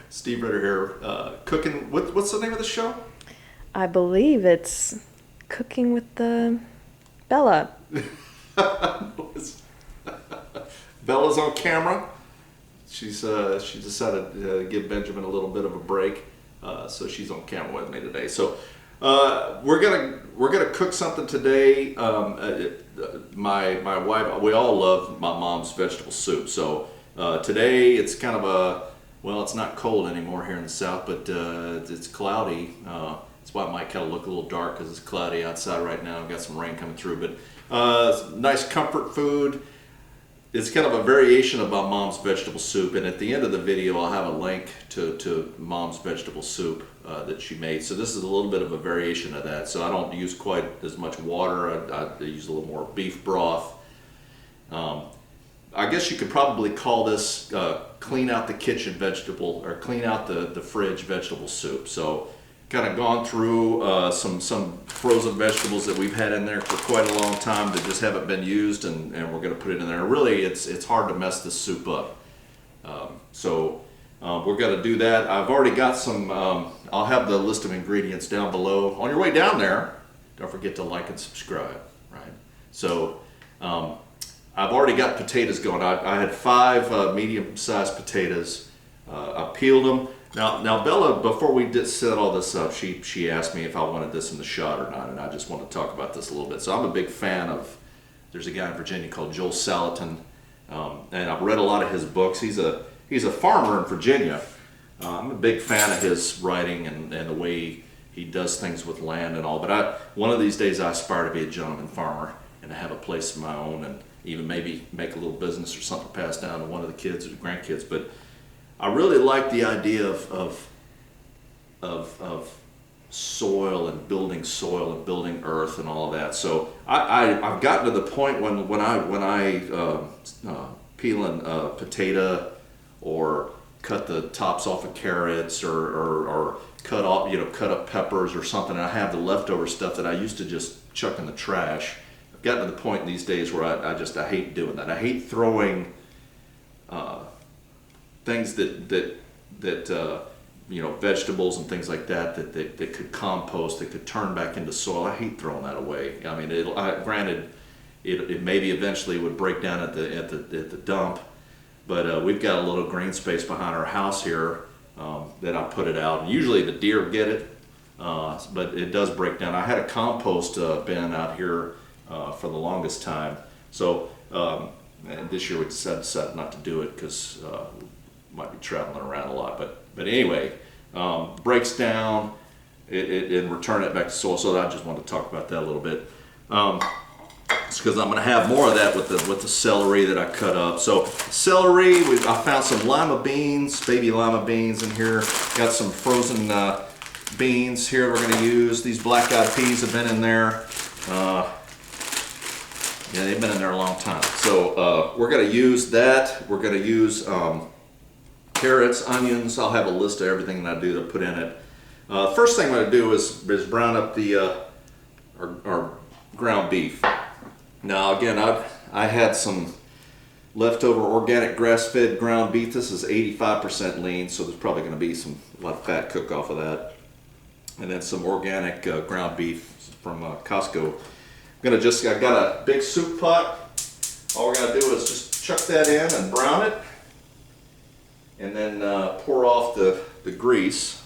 Steve Ritter here, cooking. What's the name of the show? I believe it's Cooking with the Bella. Bella's on camera. She decided to give Benjamin a little bit of a break, so she's on camera with me today. So we're gonna cook something today. My wife, we all love my mom's vegetable soup. So today it's kind of it's not cold anymore here in the south, but it's cloudy. That's why it might kind of look a little dark because it's cloudy outside right now. We've got some rain coming through, but nice comfort food. It's kind of a variation of my mom's vegetable soup, and at the end of the video I'll have a link to mom's vegetable soup that she made. So this is a little bit of a variation of that. So I don't use quite as much water. I use a little more beef broth. I guess you could probably call this clean out the kitchen vegetable, or clean out the fridge vegetable soup. So kind of gone through some frozen vegetables that we've had in there for quite a long time that just haven't been used, and we're going to put it in there. Really, it's hard to mess this soup up. We're going to do that. I've already got some, I'll have the list of ingredients down below. On your way down there, don't forget to like and subscribe, right? So I've already got potatoes going. I had 5 medium-sized potatoes. I peeled them. Now Bella, before we did set all this up, she asked me if I wanted this in the shot or not, and I just want to talk about this a little bit. So I'm a big fan of, there's a guy in Virginia called Joel Salatin, and I've read a lot of his books. He's a farmer in Virginia. I'm a big fan of his writing and the way he does things with land and all. But one of these days I aspire to be a gentleman farmer and to have a place of my own, and even maybe make a little business or something passed down to one of the kids or the grandkids. But I really like the idea of soil and building earth and all of that. So I've gotten to the point when I peel a potato or cut the tops off of carrots or cut up peppers or something, and I have the leftover stuff that I used to just chuck in the trash. I've gotten to the point these days where I hate doing that. I hate throwing things that vegetables and things like that could compost, that could turn back into soil. I hate throwing that away. I mean, granted, it maybe eventually would break down at the dump, but we've got a little green space behind our house here that I put it out. And usually the deer get it, but it does break down. I had a compost bin out here for the longest time. So and this year we decided not to do it because might be traveling around a lot, but anyway, breaks down and return it back to soil. So I just want to talk about that a little bit. It's because I'm going to have more of that with the celery that I cut up. So celery, I found some lima beans, baby lima beans in here. Got some frozen beans here we're going to use. These black-eyed peas have been in there. Yeah, they've been in there a long time. So we're going to use that. We're going to use carrots, onions. I'll have a list of everything that I do to put in it. First thing I'm going to do is brown up our ground beef. Now again, I had some leftover organic grass-fed ground beef. This is 85% lean, so there's probably going to be a lot of fat cook off of that. And then some organic ground beef from Costco. I got a big soup pot. All we're going to do is just chuck that in and brown it, and then pour off the grease.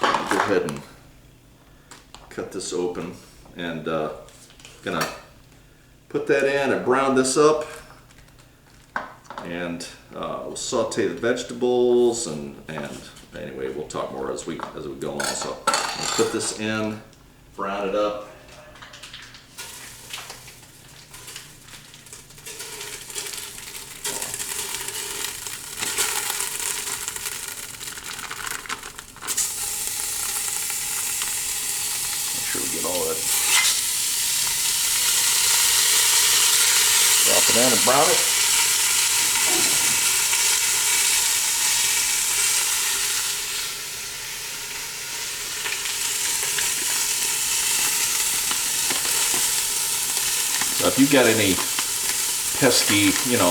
Go ahead and cut this open, and gonna put that in and brown this up, and we'll saute the vegetables, and anyway, we'll talk more as we go along. So I'll put this in, brown it up. Drop it in and brown it. So if you got any pesky,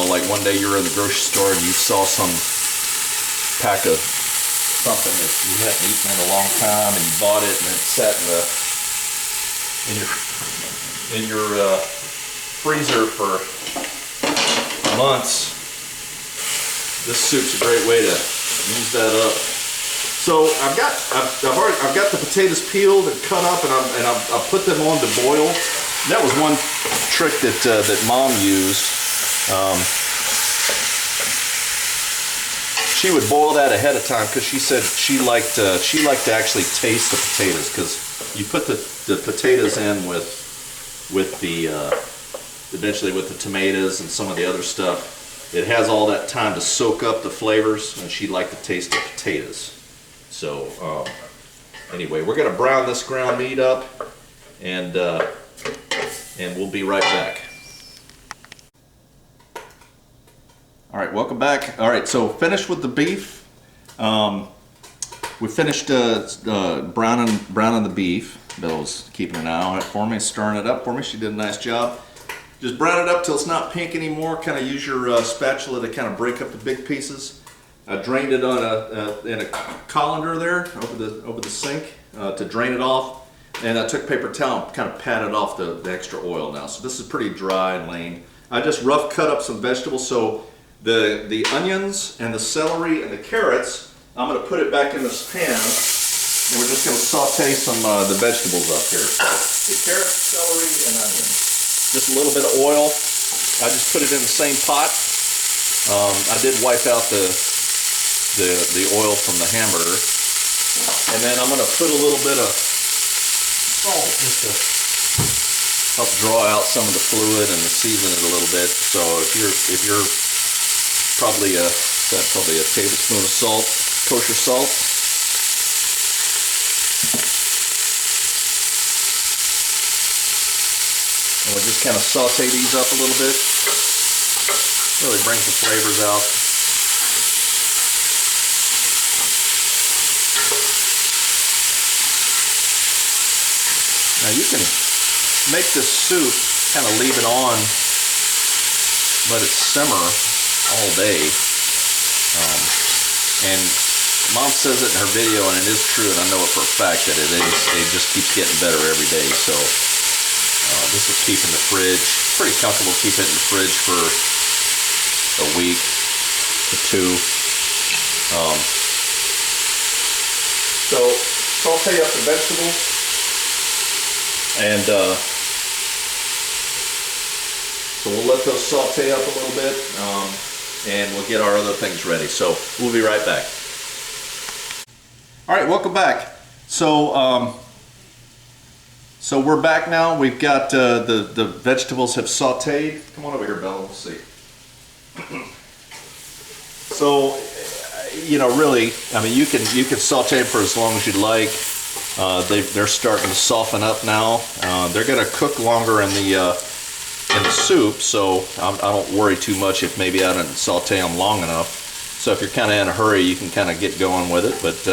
like one day you were in the grocery store and you saw some pack of something that you hadn't eaten in a long time, and you bought it and it sat in your freezer for months, this soup's a great way to use that up. So I've got the potatoes peeled and cut up, and I've put them on to boil. That was one trick that Mom used. She would boil that ahead of time because she said she liked to actually taste the potatoes, because you put the potatoes in with the eventually with the tomatoes and some of the other stuff. It has all that time to soak up the flavors, and she liked to taste the potatoes. So anyway, we're gonna brown this ground meat up, and we'll be right back. All right, welcome back. All right, so finished with the beef. We finished browning the beef. Bill's keeping an eye on it for me, stirring it up for me. She did a nice job. Just brown it up till it's not pink anymore. Kind of use your spatula to kind of break up the big pieces. I drained it on in a colander there over the sink to drain it off, and I took paper towel and kind of patted off the extra oil now. So this is pretty dry and lean. I just rough cut up some vegetables. So the onions and the celery and the carrots, I'm going to put it back in this pan, and we're just going to saute some the vegetables up here. So the carrots, celery, and onions. Just a little bit of oil. I just put it in the same pot. I did wipe out the oil from the hamburger, and then I'm going to put a little bit of salt just to help draw out some of the fluid and season it a little bit. So if you're probably a tablespoon of salt, kosher salt. And we'll just kind of saute these up a little bit. Really brings the flavors out. Now you can make this soup, kind of leave it on, let it simmer all day. And Mom says it in her video, and it is true, and I know it for a fact that it just keeps getting better every day. So this will keep in the fridge, pretty comfortable, keep it in the fridge for a week to two. So saute up the vegetables, and so we'll let those saute up a little bit, and we'll get our other things ready. So we'll be right back. All right, welcome back. So so we're back now. We've got the vegetables have sauteed. Come on over here, Bella. We'll see. So really, I mean, you can saute for as long as you'd like. They're starting to soften up now. They're going to cook longer in the soup, so I don't worry too much if maybe I didn't saute them long enough. So if you're kind of in a hurry, you can kind of get going with it. But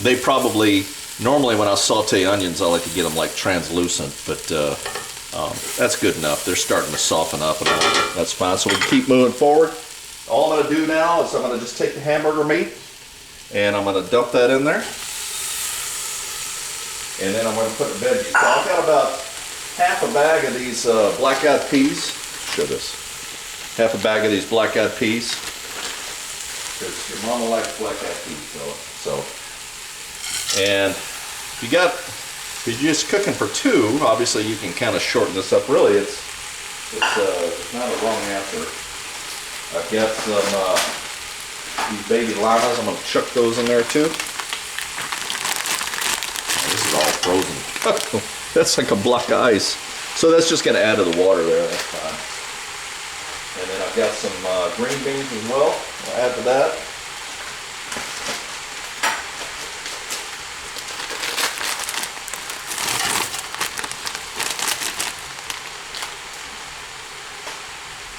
they probably, normally when I saute onions, I like to get them like translucent, but that's good enough. They're starting to soften up, and that's fine. So we can keep moving forward. All I'm going to do now is I'm going to just take the hamburger meat, and I'm going to dump that in there. And then I'm going to put the veggies. So I've got about half a bag of these black-eyed peas. Show this. Half a bag of these black-eyed peas. Because your mama likes black-eyed peas. And if you're just cooking for two, obviously you can kind of shorten this up. Really, it's not a wrong answer. I've got some these baby limas. I'm going to chuck those in there too. This is all frozen. That's like a block of ice. So that's just going to add to the water there. That's fine. And then I've got some green beans as well. I'll add to that.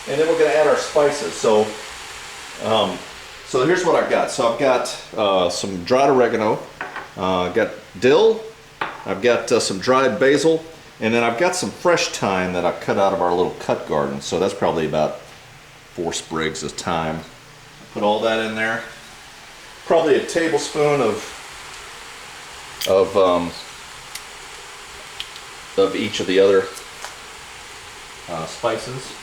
And then we're going to add our spices. So here's what I've got. So I've got some dried oregano. I've got dill. I've got some dried basil, and then I've got some fresh thyme that I cut out of our little cut garden. So that's probably about 4 sprigs of thyme. Put all that in there. probably a tablespoon of each of the other spices.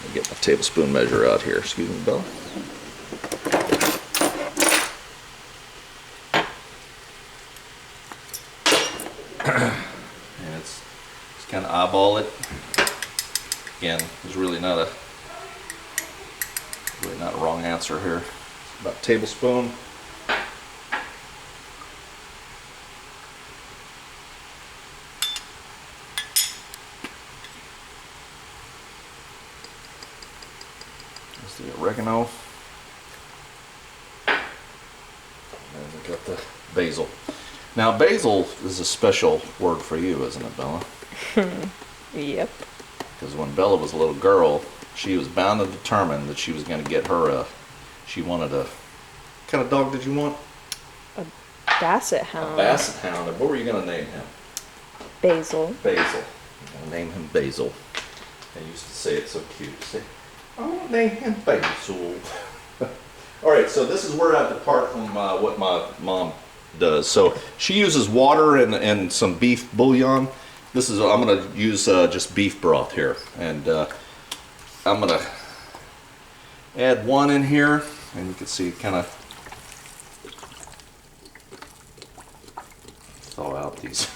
Let me get my tablespoon measure out here. Excuse me, Bella. And it's kind of eyeball it. Again, there's really not a wrong answer here. About a tablespoon. There's the oregano. And we got the basil. Now basil is a special word for you, isn't it, Bella? Yep. Because when Bella was a little girl, she was bound and determined that she was going to get her she wanted a, what kind of dog did you want? A basset hound. A basset hound. And what were you going to name him? Basil. Basil. I'm going to name him Basil. I used to say it so cute. Say, I want to name him Basil. All right, so this is where I depart from what my mom does. So she uses water and some beef bouillon. This is, I'm going to use just beef broth here, and I'm going to add one in here, and you can see kind of thaw out these.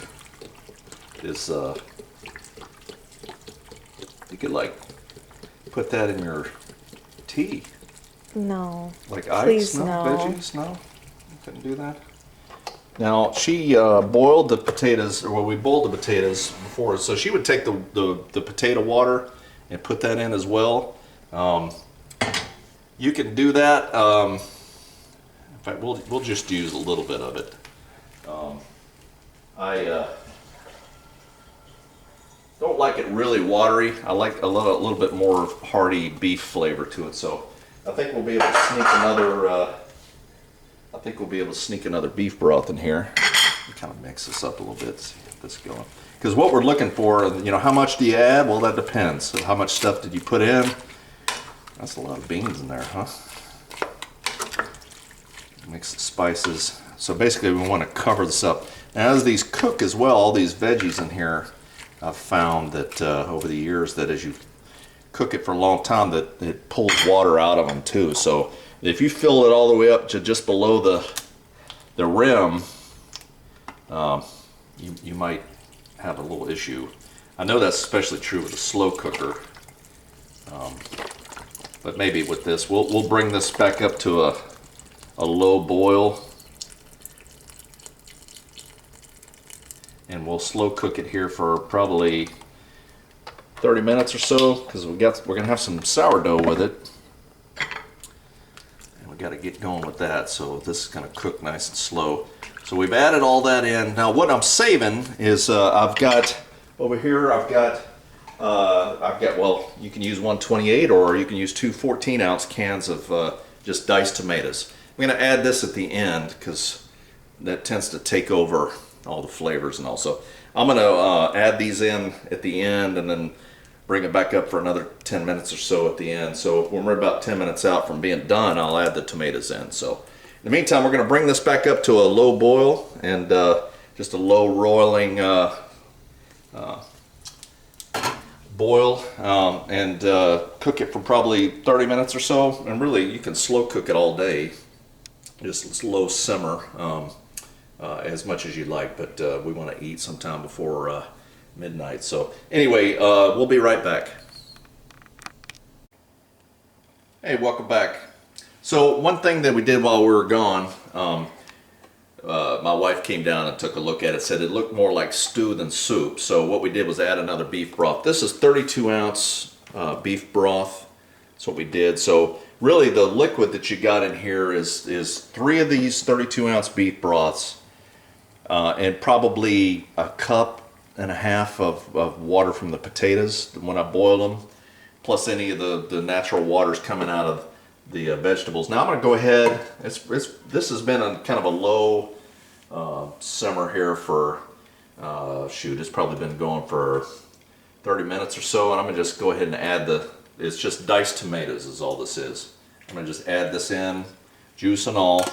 You could like put that in your tea. No. Like ice? Please, No? no. Veggies? No? You couldn't do that? Now, she boiled the potatoes, or well, we boiled the potatoes before, so she would take the potato water and put that in as well. You can do that. In fact, we'll just use a little bit of it. I don't like it really watery. I like a little bit more hearty beef flavor to it, so I think we'll be able to sneak another. I think we'll be able to sneak another beef broth in here. Kind of mix this up a little bit, see if this is going. Because what we're looking for, you know, how much do you add? Well, that depends. So how much stuff did you put in? That's a lot of beans in there, huh? Mix the spices. So basically we want to cover this up. Now as these cook as well, all these veggies in here, I've found that over the years that as you cook it for a long time, that it pulls water out of them too. So if you fill it all the way up to just below the rim, you might have a little issue. I know that's especially true with a slow cooker, but maybe with this, we'll bring this back up to a low boil, and we'll slow cook it here for probably 30 minutes or so, because we're gonna have some sourdough with it. Got to get going with that, so this is going to cook nice and slow. So we've added all that in. Now what I'm saving is I've got over here, I've got well, you can use 128 or you can use two 14-ounce cans of just diced tomatoes. I'm going to add this at the end because that tends to take over all the flavors, and also I'm going to add these in at the end and then bring it back up for another 10 minutes or so at the end. So when we're about 10 minutes out from being done, I'll add the tomatoes in. So in the meantime, we're going to bring this back up to a low boil and just a low roiling boil and cook it for probably 30 minutes or so. And really, you can slow cook it all day, just low simmer as much as you like. But we want to eat sometime before midnight. So anyway, we'll be right back. Hey, welcome back. So one thing that we did while we were gone, my wife came down and took a look at it, said it looked more like stew than soup. So what we did was add another beef broth. This is 32-ounce beef broth. That's what we did. So really the liquid that you got in here is 3 of these 32-ounce beef broths and probably a cup and a half of water from the potatoes when I boiled them, plus any of the natural waters coming out of the vegetables. Now I'm going to go ahead. This has been a kind of a low simmer here for shoot. It's probably been going for 30 minutes or so, and I'm going to just go ahead and add it's just diced tomatoes is all this is. I'm gonna just add this in, juice and all.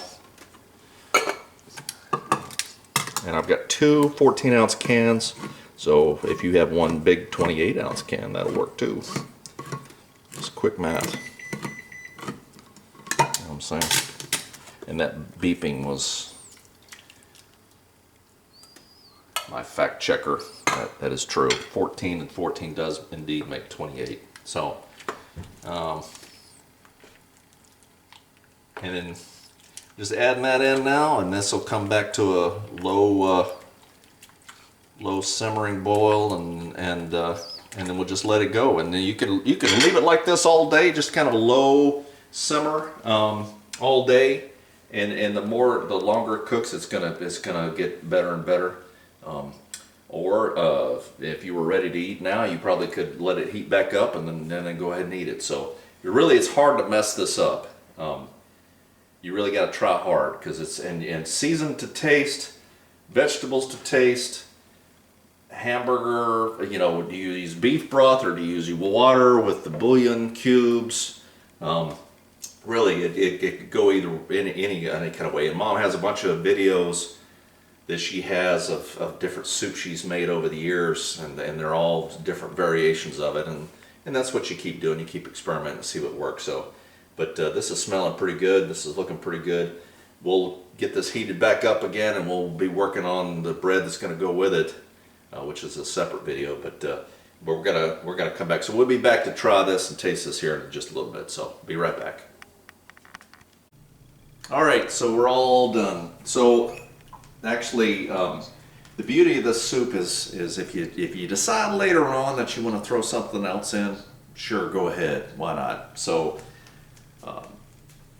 And I've got two 14-ounce cans, so if you have one big 28-ounce can, that'll work too. Just quick math. You know what I'm saying? And that beeping was my fact checker. That is true. 14 and 14 does indeed make 28. So, and then just adding that in now, and this will come back to a low simmering boil, and then we'll just let it go. And then you can leave it like this all day, just kind of a low simmer all day. And the longer it cooks, it's gonna get better and better. Or if you were ready to eat now, you probably could let it heat back up and then go ahead and eat it. So it's hard to mess this up. You really got to try hard, because it's and seasoned to taste, vegetables to taste, hamburger. You know, do you use beef broth or do you use water with the bouillon cubes? Really, it could go either any kind of way. And Mom has a bunch of videos that she has of different soups she's made over the years, and they're all different variations of it, and that's what you keep doing. You keep experimenting and see what works. So, but this is smelling pretty good. This is looking pretty good. We'll get this heated back up again, and we'll be working on the bread that's going to go with it, which is a separate video. But we're gonna come back. So we'll be back to try this and taste this here in just a little bit. So be right back. All right, so we're all done. So actually, the beauty of this soup is if you decide later on that you want to throw something else in, sure, go ahead. Why not? So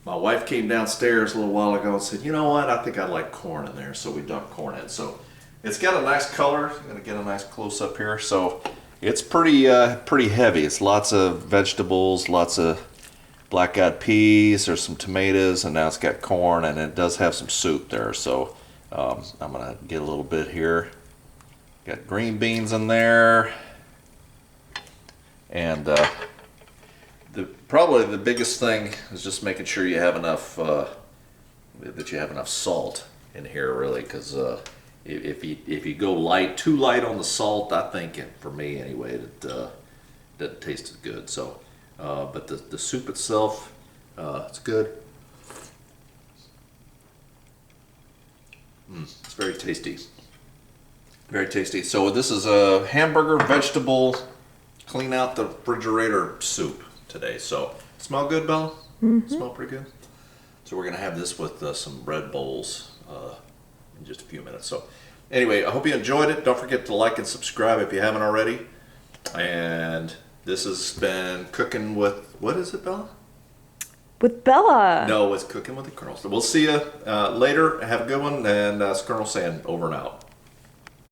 my wife came downstairs a little while ago and said, you know what, I think I'd like corn in there. So we dumped corn in. So it's got a nice color. I'm gonna get a nice close up here. So it's pretty heavy. It's lots of vegetables, lots of black-eyed peas, there's some tomatoes, and now it's got corn, and it does have some soup there. So I'm gonna get a little bit here. Got green beans in there, and probably the biggest thing is just making sure you have enough salt in here, really, because if you go too light on the salt, I think, for me anyway, it doesn't taste as good. So. But the soup itself, it's good. It's very tasty. Very tasty. So this is a hamburger vegetable clean out the refrigerator soup today. So smell good, Bella? Mm-hmm. Smell pretty good. So we're gonna have this with some bread bowls in just a few minutes. So anyway, I hope you enjoyed it. Don't forget to like and subscribe if you haven't already. And this has been Cooking with, what is it, Bella? With Bella. No, it's Cooking with the Colonel. So we'll see you later. Have a good one. And it's Colonel saying over and out.